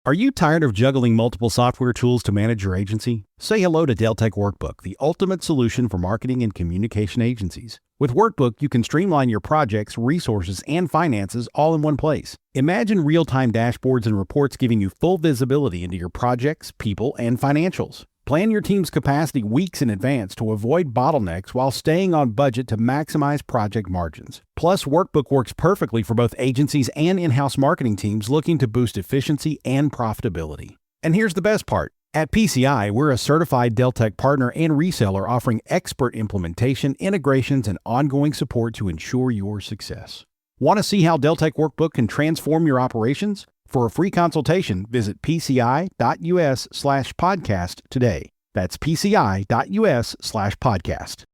Are you tired of juggling multiple software tools to manage your agency? Say hello to Deltek Workbook, the ultimate solution for marketing and communication agencies. With Workbook, you can streamline your projects, resources, and finances all in one place. Imagine real-time dashboards and reports giving you full visibility into your projects, people, and financials. Plan your team's capacity weeks in advance to avoid bottlenecks while staying on budget to maximize project margins. Plus, Workbook works perfectly for both agencies and in-house marketing teams looking to boost efficiency and profitability. And here's the best part. At PCI, we're a certified Deltek partner and reseller offering expert implementation, integrations, and ongoing support to ensure your success. Want to see how Deltek Workbook can transform your operations? For a free consultation, visit pci.us/podcast today. That's pci.us/podcast.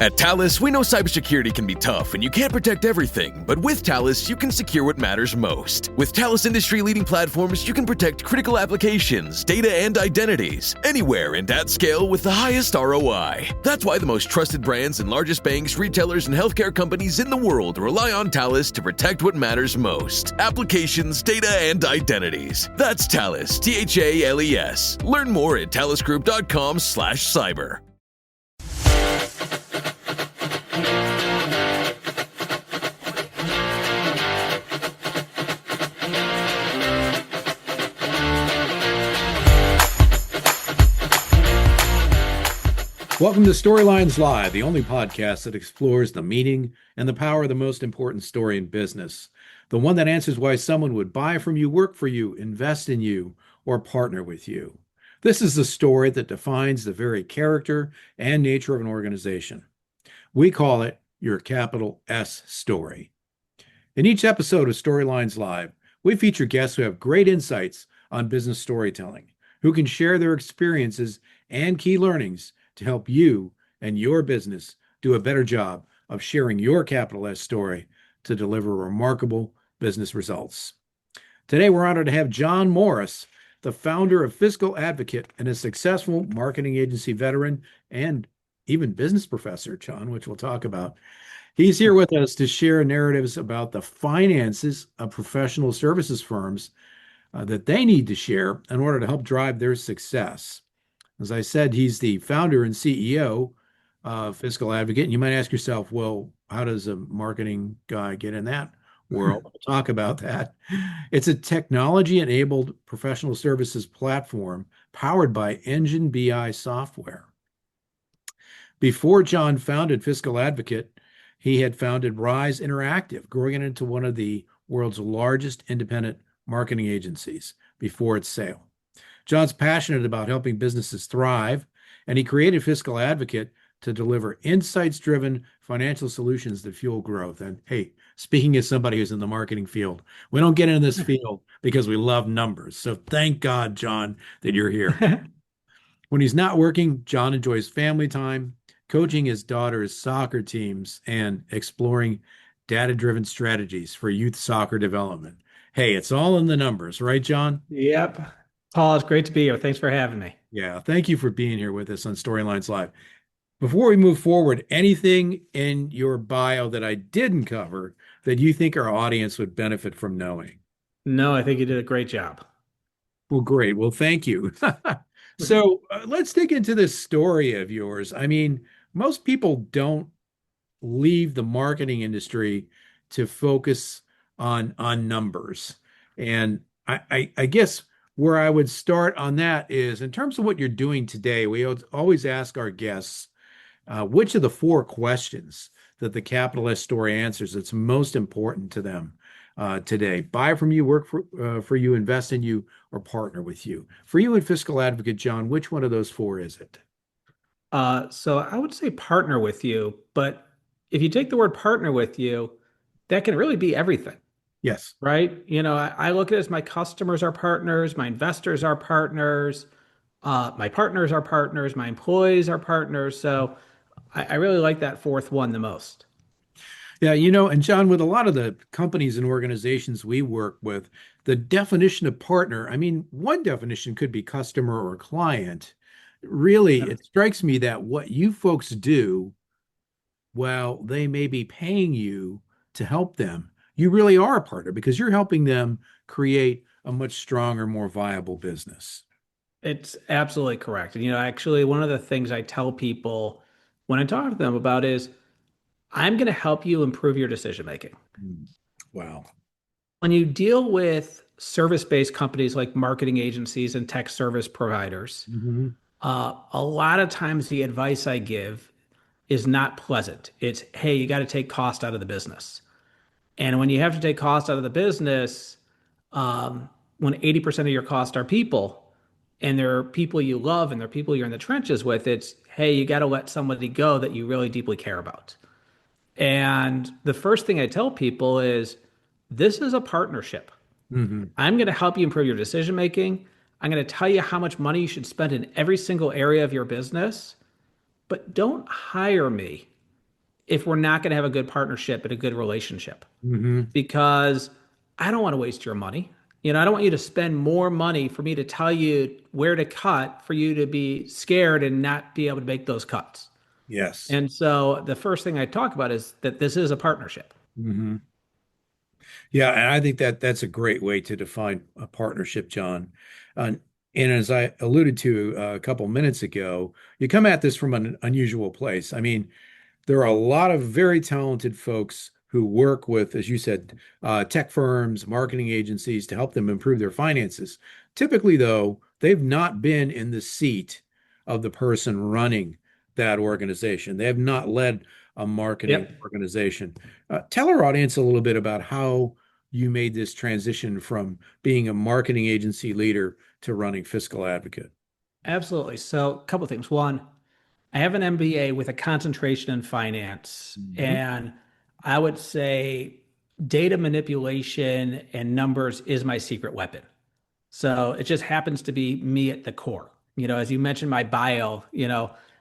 At Talus, we know cybersecurity can be tough and you can't protect everything, but with Talus, you can secure what matters most. With Talus industry-leading platforms, you can protect critical applications, data, and identities anywhere and at scale with the highest ROI. That's why the most trusted brands and largest banks, retailers, and healthcare companies in the world rely on Talus to protect what matters most: applications, data, and identities. That's Talus, T-H-A-L-E-S. Learn more at talusgroup.com/cyber. Welcome to Storylines Live, the only podcast that explores the meaning and the power of the most important story in business. The one that answers why someone would buy from you, work for you, invest in you, or partner with you. This is the story that defines the very character and nature of an organization. We call it your capital S story. In each episode of Storylines Live, we feature guests who have great insights on business storytelling, who can share their experiences and key learnings to help you and your business do a better job of sharing your capital S story to deliver remarkable business results. Today, we're honored to have Jon Morris, the founder of Fiscal Advocate and a successful marketing agency veteran and even business professor, Jon, which we'll talk about. He's here with us to share narratives about the finances of professional services firms that they need to share in order to help drive their success. As I said, he's the founder and CEO of Fiscal Advocate. And you might ask yourself, well, how does a marketing guy get in that world? We'll talk about that. It's a technology-enabled professional services platform powered by Engine BI software. Before Jon founded Fiscal Advocate, he had founded Rise Interactive, growing it into one of the world's largest independent marketing agencies before its sale. Jon's passionate about helping businesses thrive, and he created Fiscal Advocate to deliver insights-driven financial solutions that fuel growth. And hey, speaking as somebody who's in the marketing field, we don't get into this field because we love numbers. So thank God, Jon, that you're here. When he's not working, Jon enjoys family time, coaching his daughter's soccer teams, and exploring data-driven strategies for youth soccer development. Hey, it's all in the numbers, right, Jon? Yep. Paul, it's great to be here. Thanks for having me. Yeah, thank you for being here with us on Storylines Live. Before we move forward, anything in your bio that I didn't cover that you think our audience would benefit from knowing? No, I think you did a great job. Well, great. Well, thank you. So let's dig into this story of yours. I mean, most people don't leave the marketing industry to focus on numbers. And I guess where I would start on that is, in terms of what you're doing today, we always ask our guests, which of the four questions that the capital S story answers that's most important to them today? Buy from you, work for you, invest in you, or partner with you. For you and Fiscal Advocate, Jon, which one of those four is it? So I would say partner with you, but if you take the word partner with you, that can really be everything. Yes. Right? You know, I look at it as my customers are partners, my investors are partners, my partners are partners, my employees are partners. So I really like that fourth one the most. Yeah, you know, and Jon, with a lot of the companies and organizations we work with, the definition of partner, I mean, one definition could be customer or client. Really, it strikes me that what you folks do, while they may be paying you to help them, you really are a partner because you're helping them create a much stronger, more viable business. It's absolutely correct. And, actually, one of the things I tell people when I talk to them about is I'm going to help you improve your decision making. Mm. Wow. When you deal with service-based companies like marketing agencies and tech service providers, Mm-hmm. a lot of times the advice I give is not pleasant. It's, hey, you got to take cost out of the business. And when you have to take cost out of the business, when 80% of your cost are people, and they're people you love and they're people you're in the trenches with, it's, hey, you got to let somebody go that you really deeply care about. And the first thing I tell people is this is a partnership. Mm-hmm. I'm going to help you improve your decision making. I'm going to tell you how much money you should spend in every single area of your business, but don't hire me if we're not going to have a good partnership and a good relationship Mm-hmm. because I don't want to waste your money. I don't want you to spend more money for me to tell you where to cut for you to be scared and not be able to make those cuts. Yes. And so the first thing I talk about is that this is a partnership. Mm-hmm. Yeah, and I think that that's a great way to define a partnership, John. And as I alluded to a couple minutes ago, you come at this from an unusual place. I mean, there are a lot of very talented folks who work with, as you said, tech firms, marketing agencies to help them improve their finances. Typically, though, they've not been in the seat of the person running that organization. They have not led a marketing Yep. organization. Tell our audience a little bit about how you made this transition from being a marketing agency leader to running Fiscal Advocate. Absolutely. So a couple of things. One, I have an MBA with a concentration in finance, Mhm. and I would say data manipulation and numbers is my secret weapon. So it just happens to be me at the core. As you mentioned my bio,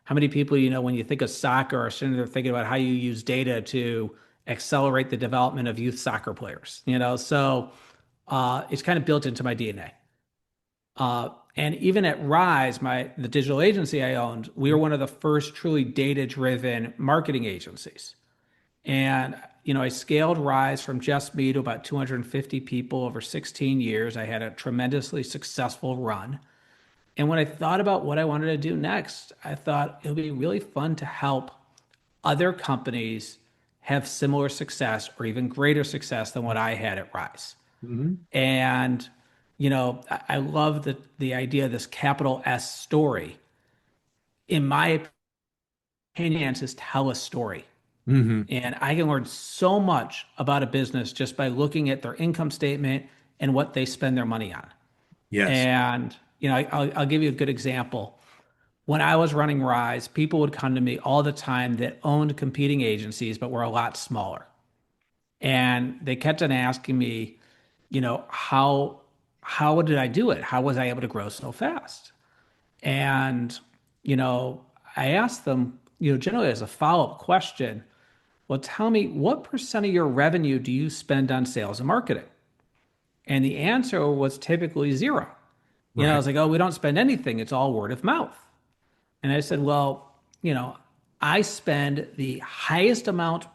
how many people, when you think of soccer are sitting there thinking about how you use data to accelerate the development of youth soccer players, so it's kind of built into my DNA. And even at Rise, the digital agency I owned, we were one of the first truly data-driven marketing agencies. And I scaled Rise from just me to about 250 people over 16 years. I had a tremendously successful run. And when I thought about what I wanted to do next, I thought it would be really fun to help other companies have similar success or even greater success than what I had at Rise. Mhm. And I love the idea of this capital S story. In my opinion, is tell a story. Mhm. And I can learn so much about a business just by looking at their income statement and what they spend their money on. Yes. And I'll give you a good example. When I was running Rise, people would come to me all the time that owned competing agencies, but were a lot smaller. And they kept on asking me, how did I do it? How was I able to grow so fast? And you know, I asked them, generally as a follow-up question, well, tell me what percent of your revenue do you spend on sales and marketing? And the answer was typically zero. I Right. was like, oh, we don't spend anything. It's all word of mouth. And I said, well, I spend the highest amount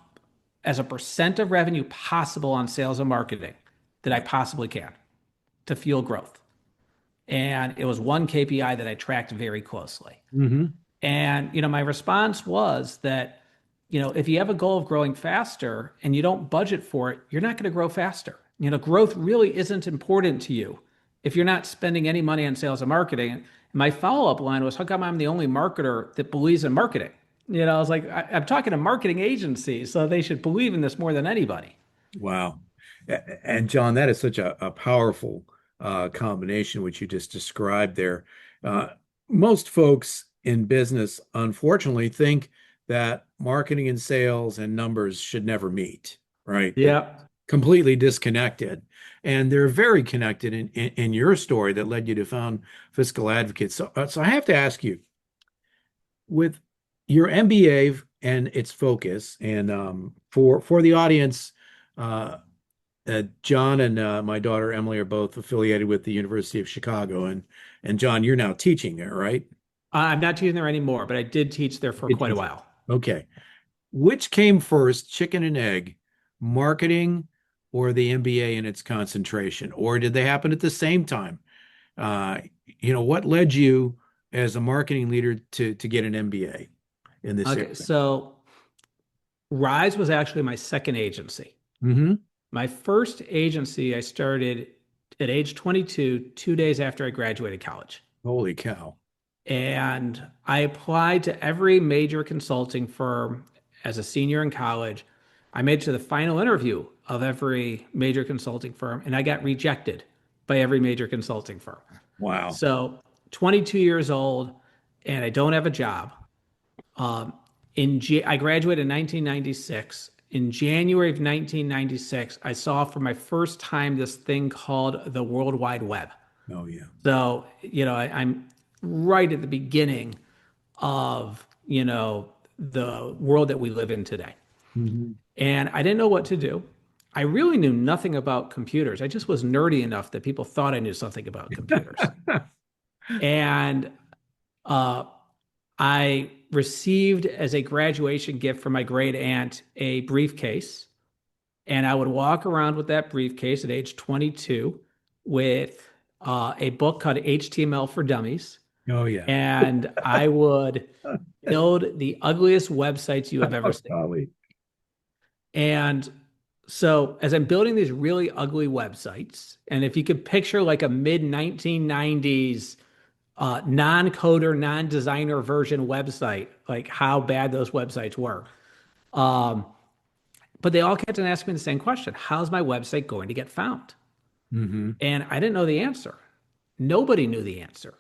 as a percent of revenue possible on sales and marketing that I Right. possibly can to fuel growth. And it was one KPI that I tracked very closely. Mhm. And, my response was that, if you have a goal of growing faster and you don't budget for it, you're not going to grow faster. Growth really isn't important to you if you're not spending any money on sales and marketing. And my follow-up line was, how come I'm the only marketer that believes in marketing? I was like, I'm talking to marketing agencies, so they should believe in this more than anybody. Wow. And John, that is such a powerful combination, which you just described there. Uh, Most folks in business, unfortunately, think that marketing and sales and numbers should never meet, right? They're Yeah. completely disconnected. And they're very connected in your story that led you to found Fiscal Advocate. So I have to ask you, with your MBA and its focus, and for the audience, uh, John and my daughter Emily are both affiliated with the University of Chicago, and John, you're now teaching there, right? I'm not teaching there anymore, but I did teach there for Good quite a teaching. while. Okay. Which came first, chicken and egg, marketing or the MBA in its concentration, or did they happen at the same time? What led you as a marketing leader to get an MBA in this area? Okay, so Rise was actually my second agency. Mm-hmm. My first agency I started at age 22, 2 days after I graduated college. Holy cow. And I applied to every major consulting firm as a senior in college. I made it to the final interview of every major consulting firm, and I got rejected by every major consulting firm. Wow. So 22 years old, and I don't have a job. I graduated in 1996. In January of 1996, I saw for my first time this thing called the World Wide Web. Oh, yeah. So, I'm right at the beginning of, the world that we live in today. Mm-hmm. And I didn't know what to do. I really knew nothing about computers. I just was nerdy enough that people thought I knew something about computers. And I received as a graduation gift from my great aunt a briefcase. And I would walk around with that briefcase at age 22 with a book called HTML for Dummies. Oh, yeah. And I would build the ugliest websites you have ever seen. Golly. And so as I'm building these really ugly websites, and if you could picture like a mid-1990s non-coder, non-designer version website, like how bad those websites were. But they all kept on asking me the same question: how's my website going to get found? Mm-hmm. And I didn't know the answer. Nobody knew the answer.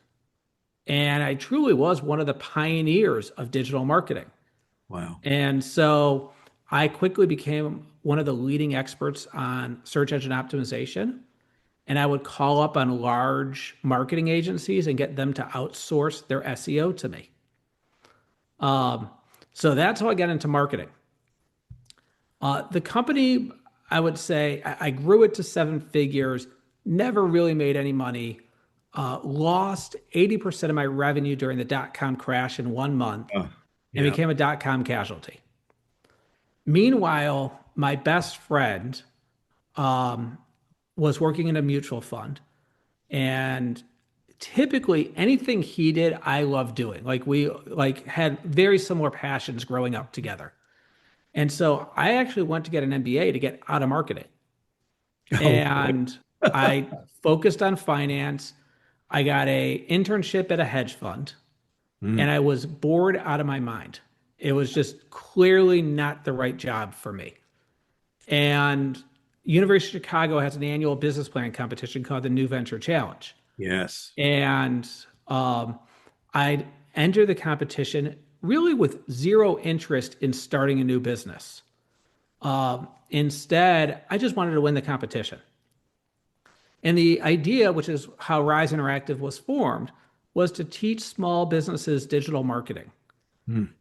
And I truly was one of the pioneers of digital marketing. Wow. And so I quickly became one of the leading experts on search engine optimization. And I would call up on large marketing agencies and get them to outsource their SEO to me. So that's how I got into marketing. The company, I would say, I grew it to 7 figures, never really made any money, lost 80% of my revenue during the dot-com crash in 1 month, and became a dot-com casualty. Meanwhile, my best friend was working in a mutual fund, and typically anything he did, I loved doing. Like we had very similar passions growing up together. And so I actually went to get an MBA to get out of marketing. And I focused on finance. I got a internship at a hedge fund, and I was bored out of my mind. It was just clearly not the right job for me. And University of Chicago has an annual business plan competition called the New Venture Challenge. Yes. And I'd enter the competition really with zero interest in starting a new business. Instead, I just wanted to win the competition. And the idea, which is how Rise Interactive was formed, was to teach small businesses digital marketing.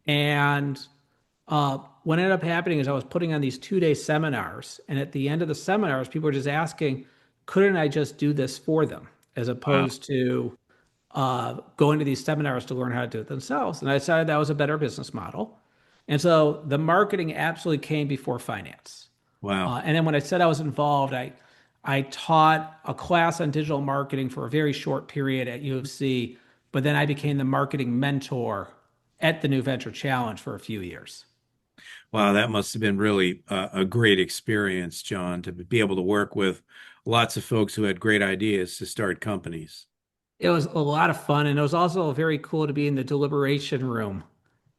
And what ended up happening is I was putting on these 2-day seminars. And at the end of the seminars, people were just asking, couldn't I just do this for them, as opposed to going to these seminars to learn how to do it themselves. And I decided that was a better business model. And so the marketing absolutely came before finance. Wow. And then when I said I was involved, I taught a class on digital marketing for a very short period at U of C, but then I became the marketing mentor at the New Venture Challenge for a few years. Wow, that must have been really a great experience, Jon, to be able to work with lots of folks who had great ideas to start companies. It was a lot of fun, and it was also very cool to be in the deliberation room,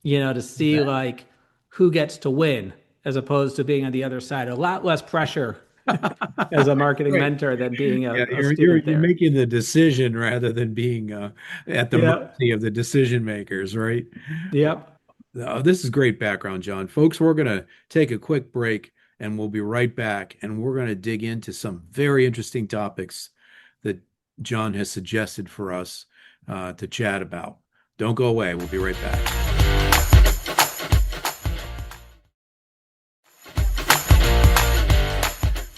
to see like who gets to win, as opposed to being on the other side. A lot less pressure as a marketing mentor than being a student there. You're making the decision rather than being at the mercy of the decision makers, right? Yep. This is great background, Jon. Folks, we're going to take a quick break, and we'll be right back. And we're going to dig into some very interesting topics that Jon has suggested for us to chat about. Don't go away. We'll be right back.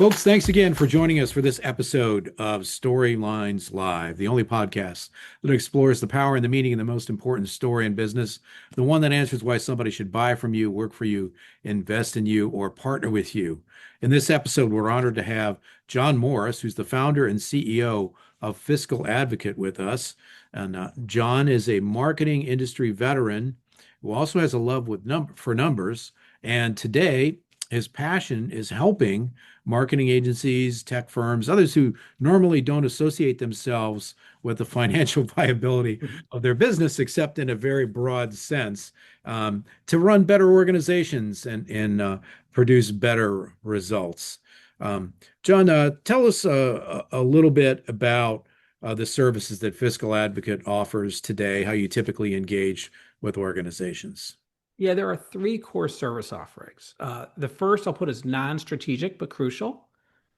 Folks, thanks again for joining us for this episode of Storylines Live, the only podcast that explores the power and the meaning of the most important story in business, the one that answers why somebody should buy from you, work for you, invest in you, or partner with you. In this episode, we're honored to have Jon Morris, who's the founder and CEO of Fiscal Advocate, with us. And Jon is a marketing industry veteran who also has a love for numbers. And today, his passion is helping marketing agencies, tech firms, others who normally don't associate themselves with the financial viability of their business, except in a very broad sense, to run better organizations and produce better results. Jon, tell us a little bit about the services that Fiscal Advocate offers today, how you typically engage with organizations. Yeah, there are three core service offerings. The first I'll put as non-strategic but crucial,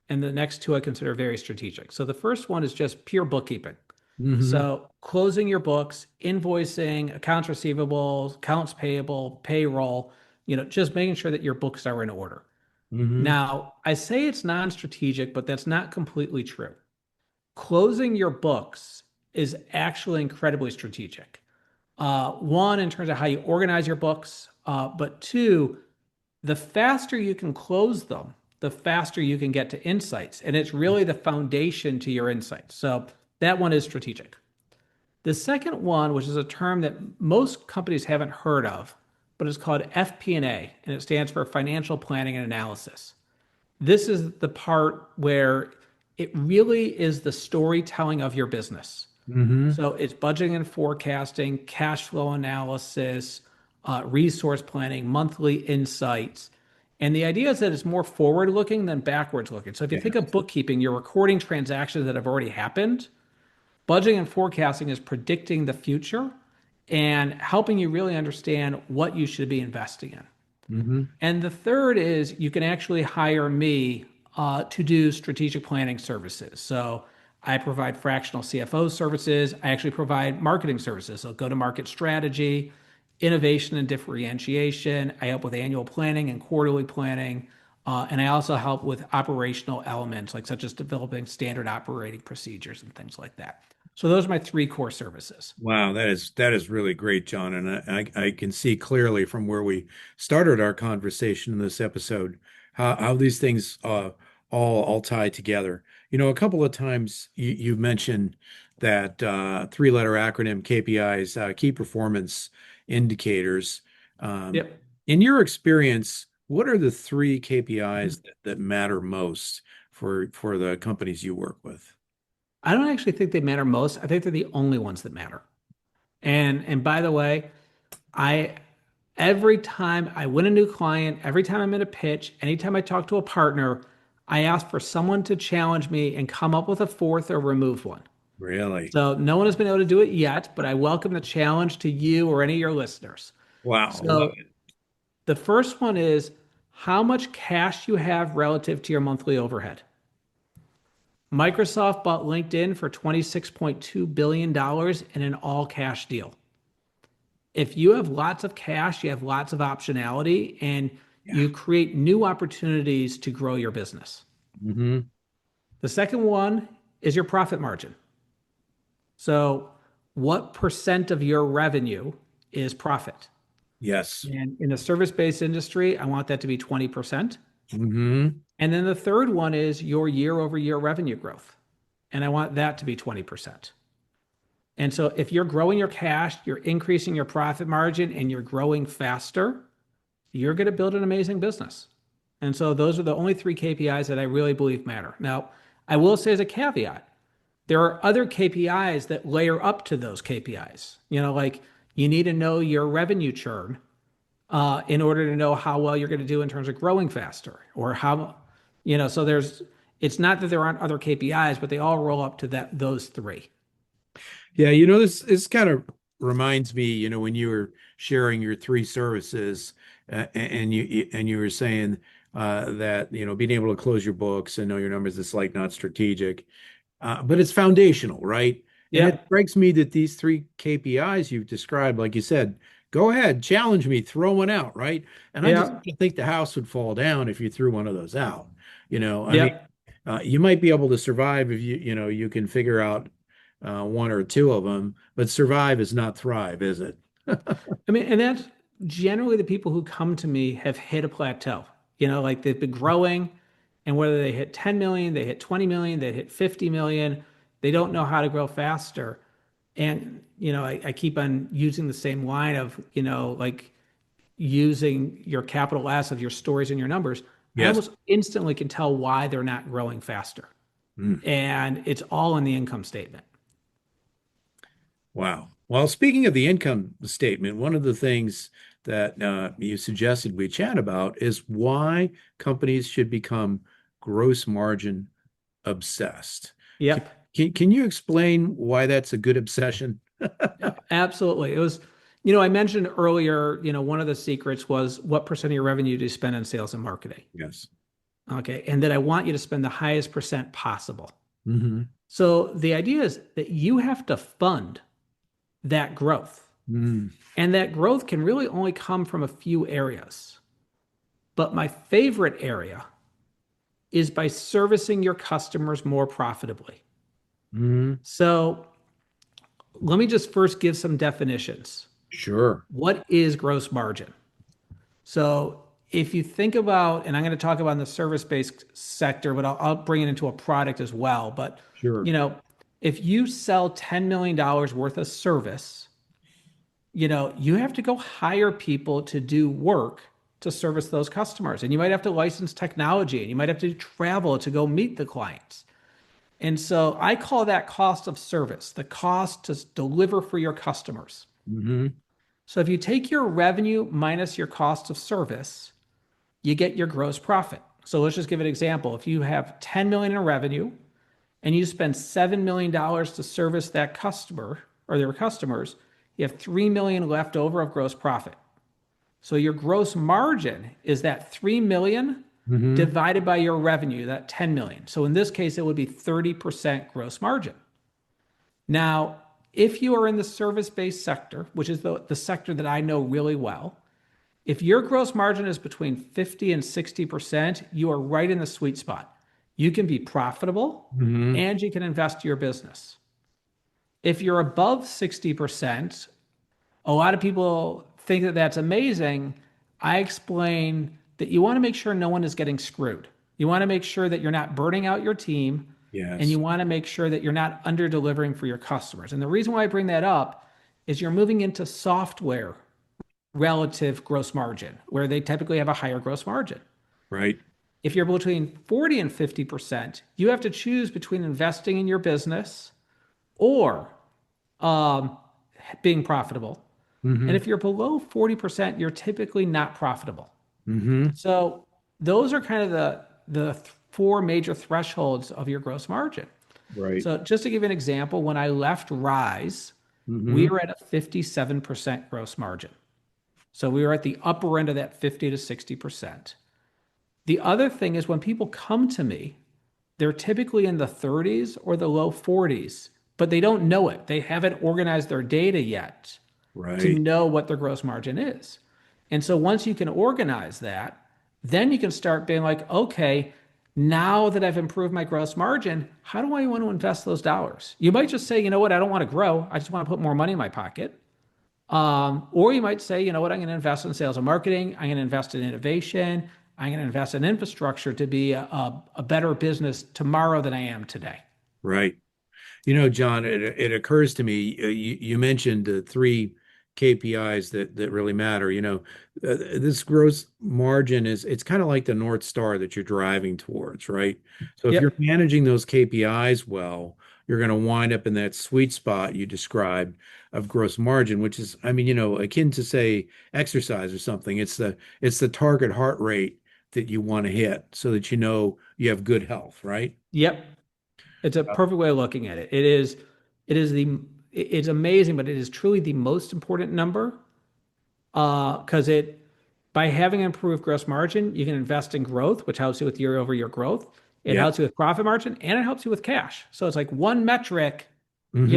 and the next two I consider very strategic. So the first one is just pure bookkeeping. So closing your books, invoicing, accounts receivable, accounts payable, payroll, just making sure that your books are in order. Now, I say it's non-strategic, but that's not completely true. Closing your books is actually incredibly strategic. One, in terms of how you organize your books, but two, the faster you can close them, the faster you can get to insights. And it's really the foundation to your insights. So that one is strategic. The second one, which is a term that most companies haven't heard of, but it's called FP&A, and it stands for Financial Planning and Analysis. This is the part where it really is the storytelling of your business. So it's budgeting and forecasting, cash flow analysis, resource planning, monthly insights. And the idea is that it's more forward looking than backwards looking. So if you think of bookkeeping, you're recording transactions that have already happened. Budgeting and forecasting is predicting the future and helping you really understand what you should be investing in. And the third is you can actually hire me to do strategic planning services. So I provide fractional CFO services. I actually provide marketing services. So go-to-market strategy, innovation and differentiation. I help with annual planning and quarterly planning. And I also help with operational elements, like such as developing standard operating procedures and things like that. So those are my three core services. Wow, that is really great, Jon. And I can see clearly from where we started our conversation in this episode how these things all tie together. A couple of times you mentioned that three-letter acronym KPIs, key performance indicators. Yep. In your experience, what are the three KPIs that matter most for the companies you work with? I don't actually think they matter most. I think they're the only ones that matter. And by the way, every time I win a new client, every time I'm in a pitch, anytime I talk to a partner, I ask for someone to challenge me and come up with a fourth or remove one. Really? So no one has been able to do it yet, but I welcome the challenge to you or any of your listeners. Wow. So the first one is how much cash you have relative to your monthly overhead. Microsoft bought LinkedIn for $26.2 billion in an all-cash deal. If you have lots of cash, you have lots of optionality, and you create new opportunities to grow your business. The second one is your profit margin. So what percent of your revenue is profit? Yes. And in the service-based industry, I want that to be 20%. And then the third one is your year-over-year revenue growth. And I want that to be 20%. And so if you're growing your cash, you're increasing your profit margin, and you're growing faster, you're going to build an amazing business. And so those are the only three KPIs that I really believe matter. Now, I will say as a caveat, there are other KPIs that layer up to those KPIs. Like you need to know your revenue churn in order to know how well you're going to do in terms of growing faster or how, so it's not that there aren't other KPIs, but they all roll up to those three. Yeah, this kind of reminds me, when you were sharing your three services, and you were saying that being able to close your books and know your numbers is like not strategic, but it's foundational, right? Yeah. And it strikes me that these three KPIs you've described, like you said, go ahead, challenge me, throw one out, right? And I just think the house would fall down if you threw one of those out. I mean, Yep. you might be able to survive if you can figure out one or two of them, but survive is not thrive, is it? I mean, and that's generally the people who come to me have hit a plateau. Like they've been growing, and whether they hit 10 million, they hit 20 million, they hit 50 million, they don't know how to grow faster. And, I keep on using the same line of, like using your capital S of your stories and your numbers. I Yes. almost instantly can tell why they're not growing faster. Mm. And it's all in the income statement. Wow. Well, speaking of the income statement, one of the things that you suggested we chat about is why companies should become gross margin obsessed. Can, Yep. can you explain why that's a good obsession? Absolutely. It was, I mentioned earlier, one of the secrets was what percent of your revenue do you spend on sales and marketing? Yes. Okay. And that I want you to spend the highest percent possible. Hmm. So the idea is that you have to fund that growth. Mm. And that growth can really only come from a few areas. But my favorite area is by servicing your customers more profitably. Mm. So let me just first give some definitions. Sure. What is gross margin? So if you think about, and I'm going to talk about in the service-based sector, but I'll bring it into a product as well. But Sure. if you sell $10 million worth of service, you have to go hire people to do work to service those customers. And you might have to license technology and you might have to travel to go meet the clients. And so I call that cost of service, the cost to deliver for your customers. Hmm. So if you take your revenue minus your cost of service, you get your gross profit. So let's just give an example. If you have 10 million in revenue and you spend $7 million to service that customer or their customers, you have 3 million left over of gross profit. So your gross margin is that 3 million Hmm. divided by your revenue, that 10 million. So in this case, it would be 30% gross margin. Now, if you are in the service-based sector, which is the sector that I know really well, if your gross margin is between 50 and 60%, you are right in the sweet spot. You can be profitable Hmm. and you can invest in your business. If you're above 60%, a lot of people think that that's amazing. I explain that you want to make sure no one is getting screwed. You want to make sure that you're not burning out your team and Yes. you want to make sure that you're not under delivering for your customers. And the reason why I bring that up is you're moving into software relative gross margin, where they typically have a higher gross margin. Right. If you're between 40 and 50%, you have to choose between investing in your business or um, being profitable. Hmm. And if you're below 40%, you're typically not profitable. Hmm. So those are kind of the four major thresholds of your gross margin. Right. So just to give you an example, when I left Rise, we Hmm. were at a 57% gross margin. So we were at the upper end of that 50 to 60%. The other thing is when people come to me, they're typically in the 30s or the low 40s, but they don't know it. They haven't organized their data yet to Right. know what their gross margin is. And so once you can organize that, then you can start being like, okay, now that I've improved my gross margin, how do I want to invest those dollars? You might just say, you know what, I don't want to grow. I just want to put more money in my pocket. Or you might say, you know what, I'm going to invest in sales and marketing. I'm going to invest in innovation. I'm going to invest in infrastructure to be a better business tomorrow than I am today. Right. Jon, it occurs to me, you mentioned the three KPIs that really matter. This gross margin it's kind of like the North Star that you're driving towards, right? So if you're Yep. managing those KPIs well, you're going to wind up in that sweet spot you described of gross margin, which is, I mean, akin to say exercise or something. It's the target heart rate that you want to hit so that you have good health, right? Yep. It's a perfect way of looking at it. It's amazing, but it is truly the most important number because by having improved gross margin, you can invest in growth, which helps you with year over year growth. It Yeah. helps you with profit margin and it helps you with cash. So it's like one metric, Hmm.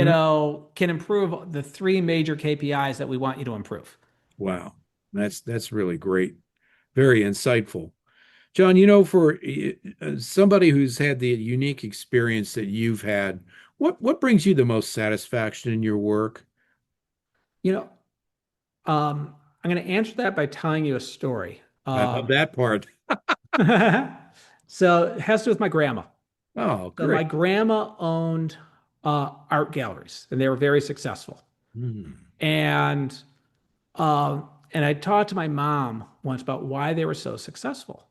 can improve the three major KPIs that we want you to improve. Wow. That's really great. Very insightful. Jon, for somebody who's had the unique experience that you've had, what brings you the most satisfaction in your work? You know, I'm going to answer that by telling you a story. I love that part. So it has to do with my grandma. Oh, So my great. grandma owned art galleries, and they were very successful. Hmm. And and I talked to my mom once about why they were so successful.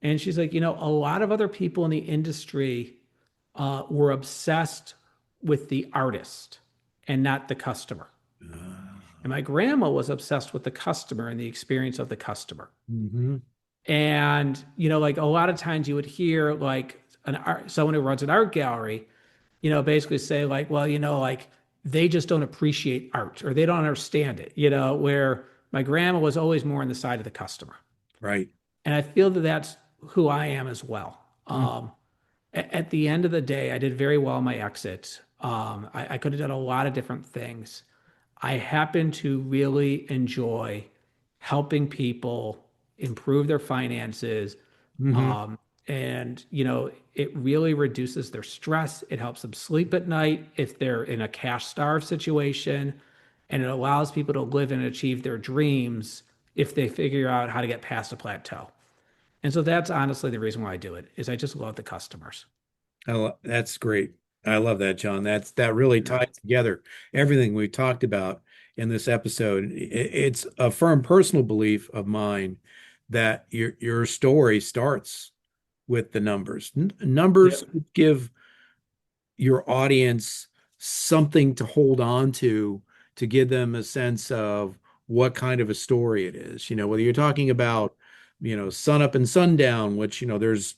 And she's like, a lot of other people in the industry were obsessed with the artist and not the customer. And my grandma was obsessed with the customer and the experience of the customer. Mm-hmm. And, like a lot of times you would hear like someone who runs an art gallery, basically say like, well, like they just don't appreciate art or they don't understand it, where my grandma was always more on the side of the customer. Right. And I feel that that's who I am as well. Mm. At the end of the day, I did very well in my exit. I could have done a lot of different things. I happen to really enjoy helping people improve their finances. Hmm. And, it really reduces their stress. It helps them sleep at night if they're in a cash starved situation. And it allows people to live and achieve their dreams if they figure out how to get past a plateau. And so that's honestly the reason why I do it is I just love the customers. That's great. I love that, Jon. That really ties together everything we talked about in this episode. It's a firm personal belief of mine that your story starts with the numbers. Numbers Yep. give your audience something to hold on to give them a sense of what kind of a story it is. Whether you're talking about, sun up and sundown, which,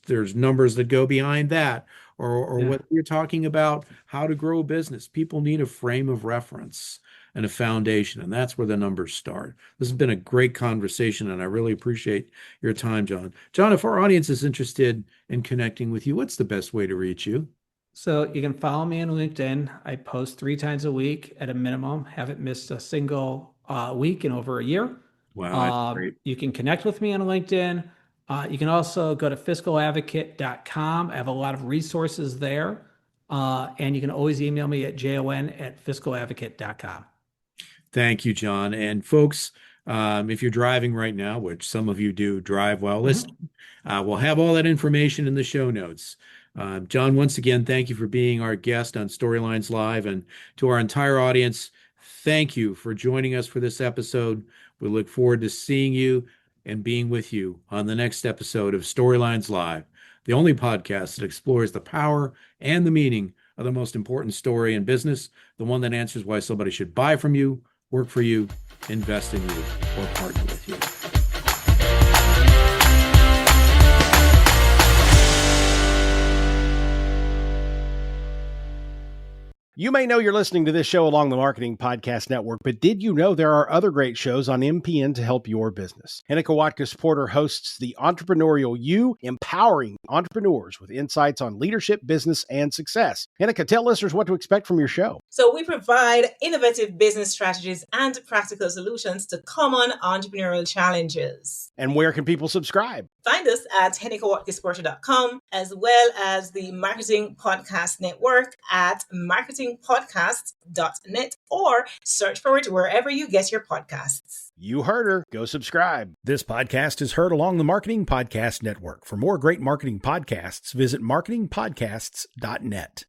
there's numbers that go behind that, or Yeah. whether you're talking about how to grow a business. People need a frame of reference and a foundation, and that's where the numbers start. This has been a great conversation, and I really appreciate your time, Jon. Jon, if our audience is interested in connecting with you, what's the best way to reach you? So you can follow me on LinkedIn. I post 3 times a week at a minimum. Haven't missed a single week in over a year. Wow, that's great. You can connect with me on LinkedIn. You can also go to fiscaladvocate.com. I have a lot of resources there. And you can always email me at jon@fiscaladvocate.com. Thank you, Jon. And folks, if you're driving right now, which some of you do drive while listening, we'll have all that information in the show notes. Jon, once again, thank you for being our guest on Storylines Live. And to our entire audience, thank you for joining us for this episode. We look forward to seeing you and being with you on the next episode of Storylines Live, the only podcast that explores the power and the meaning of the most important story in business, the one that answers why somebody should buy from you, work for you, invest in you, or partner with you. You may know you're listening to this show along the Marketing Podcast Network, but did you know there are other great shows on MPN to help your business? Hennika Watkins-Porter hosts The Entrepreneurial You, empowering entrepreneurs with insights on leadership, business, and success. Hennika, tell listeners what to expect from your show. So we provide innovative business strategies and practical solutions to common entrepreneurial challenges. And where can people subscribe? Find us at hennikawatkisporter.com, as well as the Marketing Podcast Network at marketingpodcasts.net, or search for it wherever you get your podcasts. You heard her. Go subscribe. This podcast is heard along the Marketing Podcast Network. For more great marketing podcasts, visit marketingpodcasts.net.